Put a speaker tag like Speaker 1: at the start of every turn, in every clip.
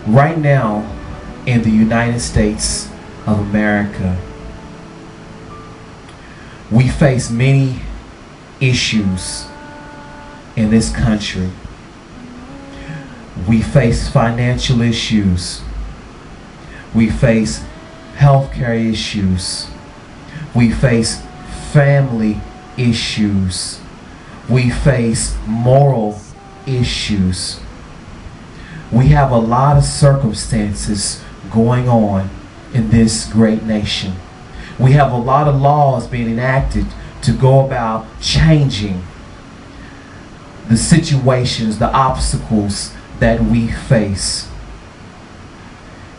Speaker 1: Right now in the United States of America, we face many issues in this country. We face financial issues. We face healthcare issues. We face family issues. We face moral issues. We have a lot of circumstances going on in this great nation. We have a lot of laws being enacted to go about changing the situations, the obstacles that we face.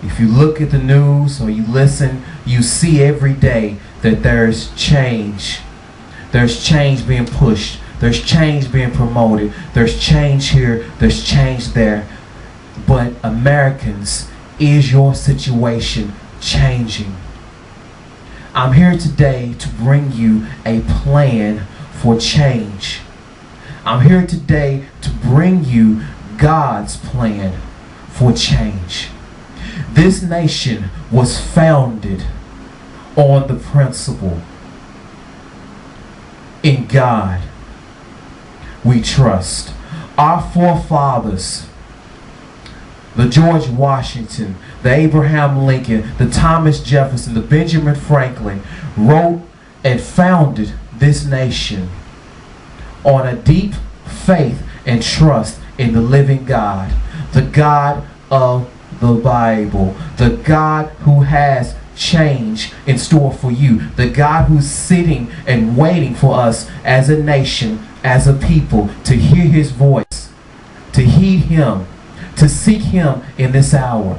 Speaker 1: If you look at the news or you listen, you see every day that there's change. There's change being pushed. There's change being promoted. There's change here. There's change there. But Americans, is your situation changing? I'm here today to bring you a plan for change. I'm here today to bring you God's plan for change. This nation was founded on the principle, in God we trust. Our forefathers, the George Washington, the Abraham Lincoln, the Thomas Jefferson, the Benjamin Franklin, wrote and founded this nation on a deep faith and trust in the living God, the God of the Bible, the God who has change in store for you, the God who's sitting and waiting for us as a nation, as a people, to hear his voice, to heed him, to seek him in this hour.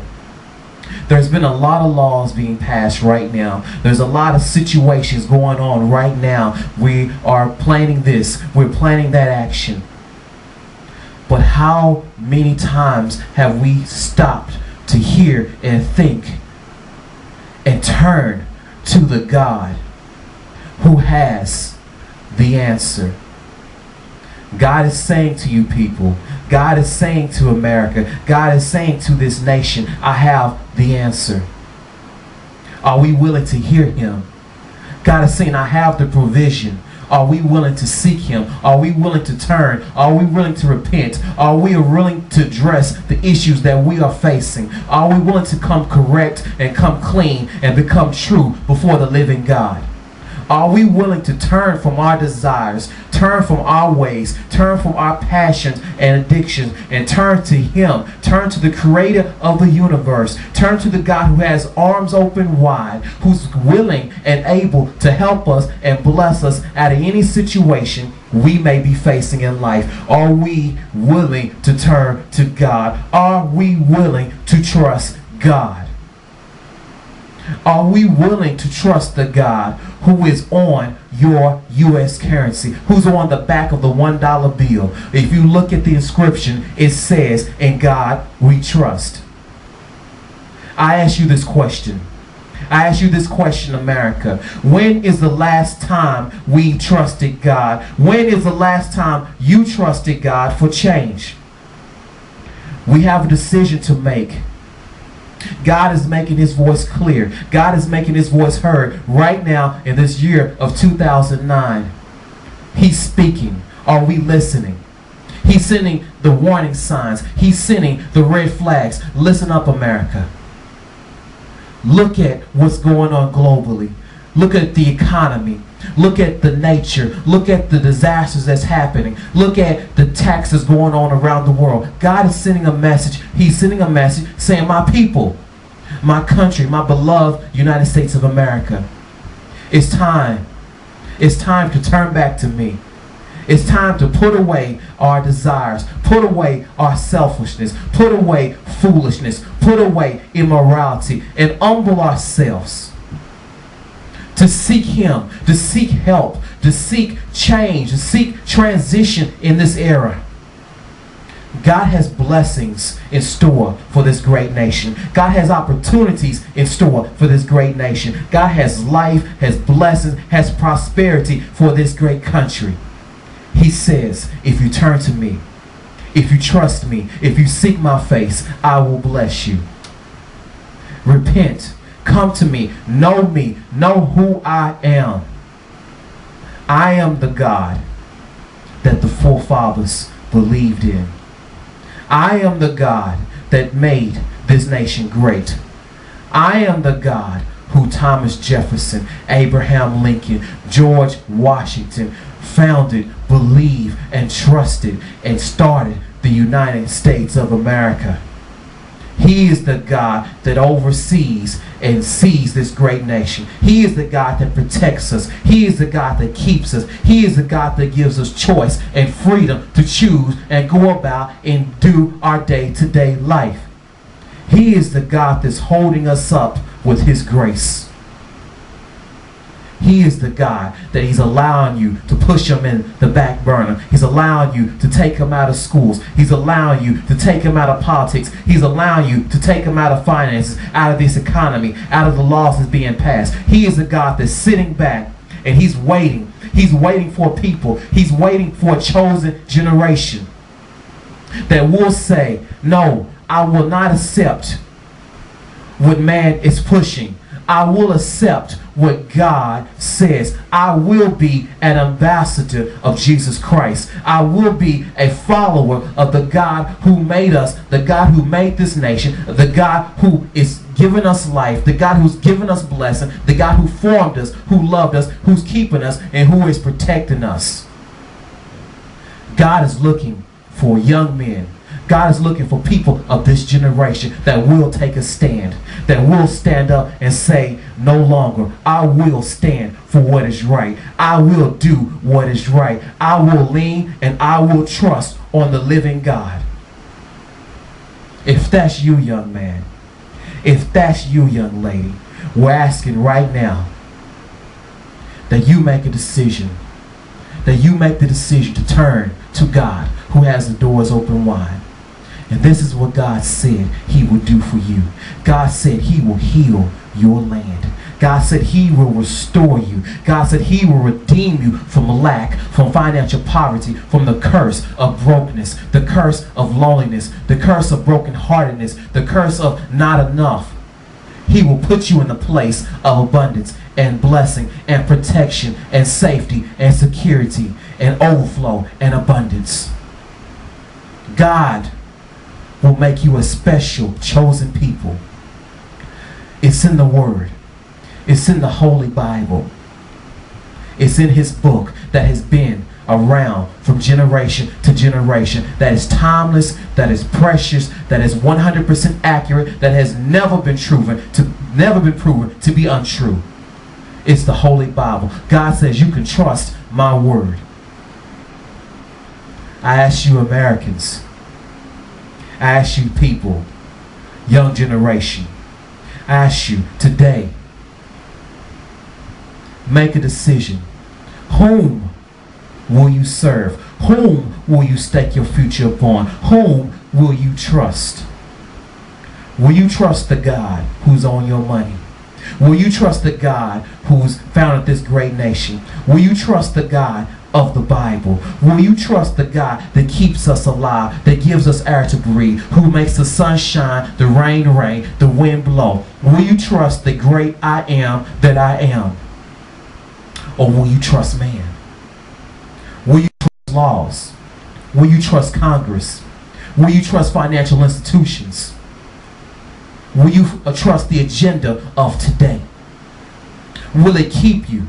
Speaker 1: There's been a lot of laws being passed right now. There's a lot of situations going on right now. We are planning this, we're planning that action. But how many times have we stopped to hear and think and turn to the God who has the answer? God is saying to you people, God is saying to America, God is saying to this nation, I have the answer. Are we willing to hear him? God is saying, I have the provision. Are we willing to seek him? Are we willing to turn? Are we willing to repent? Are we willing to address the issues that we are facing? Are we willing to come correct and come clean and become true before the living God? Are we willing to turn from our desires, turn from our ways, turn from our passions and addictions, and turn to him, turn to the creator of the universe, turn to the God who has arms open wide, who's willing and able to help us and bless us out of any situation we may be facing in life? Are we willing to turn to God? Are we willing to trust God? Are we willing to trust the God who is on your U.S. currency, who's on the back of the $1 bill? If you look at the inscription, it says, in God we trust. I ask you this question. I ask you this question, America. When is the last time we trusted God? When is the last time you trusted God for change? We have a decision to make. God is making his voice clear. God is making his voice heard right now in this year of 2009. He's speaking. Are we listening? He's sending the warning signs. He's sending the red flags. Listen up, America. Look at what's going on globally. Look at the economy. Look at the nature. Look at the disasters that's happening. Look at the taxes going on around the world. God is sending a message. He's sending a message saying, my people, my country, my beloved United States of America, it's time. It's time to turn back to me. It's time to put away our desires, put away our selfishness, put away foolishness, put away immorality, and humble ourselves to seek him, to seek help, to seek change, to seek transition in this era. God has blessings in store for this great nation. God has opportunities in store for this great nation. God has life, has blessings, has prosperity for this great country. He says, if you turn to me, If you trust me, if you seek my face, I will bless you. Repent. Come to me. Know who I am. I am the God that the forefathers believed in. I am the God that made this nation great. I am the God who Thomas Jefferson, Abraham Lincoln, George Washington founded, believed, and trusted, and started the United States of America. He is the God that oversees and sees this great nation. He is the God that protects us. He is the God that keeps us. He is the God that gives us choice and freedom to choose and go about and do our day-to-day life. He is the God that's holding us up with his grace. He is the God that he's allowing you to push him in the back burner. He's allowing you to take him out of schools. He's allowing you to take him out of politics. He's allowing you to take him out of finances, out of this economy, out of the laws that's being passed. He is the God that's sitting back and he's waiting. He's waiting for people. He's waiting for a chosen generation that will say, no, I will not accept what man is pushing. I will accept what God says. I will be an ambassador of Jesus Christ. I will be a follower of the God who made us, the God who made this nation, the God who is giving us life, the God who's given us blessing, the God who formed us, who loved us, who's keeping us, and who is protecting us. God is looking for young men. God is looking for people of this generation that will take a stand, that will stand up and say, no longer, I will stand for what is right. I will do what is right. I will lean and I will trust on the living God. If that's you, young man, if that's you, young lady, we're asking right now that you make a decision, that you make the decision to turn to God who has the doors open wide. And this is what God said he would do for you. God said he will heal your land. God said he will restore you. God said he will redeem you from lack, from financial poverty, from the curse of brokenness, the curse of loneliness, the curse of brokenheartedness, the curse of not enough. He will put you in the place of abundance and blessing and protection and safety and security and overflow and abundance. God will make you a special, chosen people. It's in the Word. It's in the Holy Bible. It's in his book that has been around from generation to generation, that is timeless, that is precious, that is 100% accurate, that has never been proven to be untrue. It's the Holy Bible. God says you can trust my word. I ask you, Americans, I ask you, people, young generation, I ask you today, make a decision. Whom will you serve? Whom will you stake your future upon? Whom will you trust? Will you trust the God who's on your money? Will you trust the God who's founded this great nation? Will you trust the God of the Bible? Will you trust the God that keeps us alive, that gives us air to breathe, who makes the sun shine, the rain rain, the wind blow? Will you trust the great I am that I am? Or will you trust man? Will you trust laws? Will you trust Congress? Will you trust financial institutions? Will you trust the agenda of today? Will it keep you?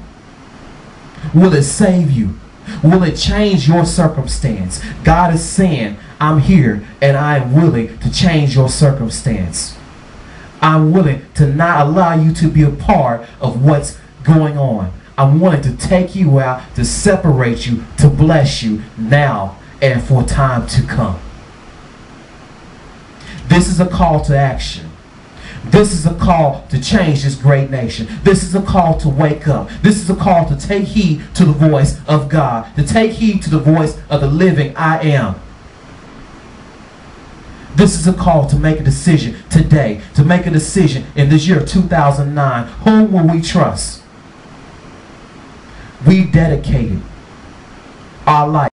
Speaker 1: Will it save you? Will it change your circumstance? God is saying, I'm here and I am willing to change your circumstance. I'm willing to not allow you to be a part of what's going on. I'm willing to take you out, to separate you, to bless you now and for time to come. This is a call to action. This is a call to change this great nation. This is a call to wake up. This is a call to take heed to the voice of God, to take heed to the voice of the living I am. This is a call to make a decision today, to make a decision in this year 2009. Whom will we trust? We dedicated our life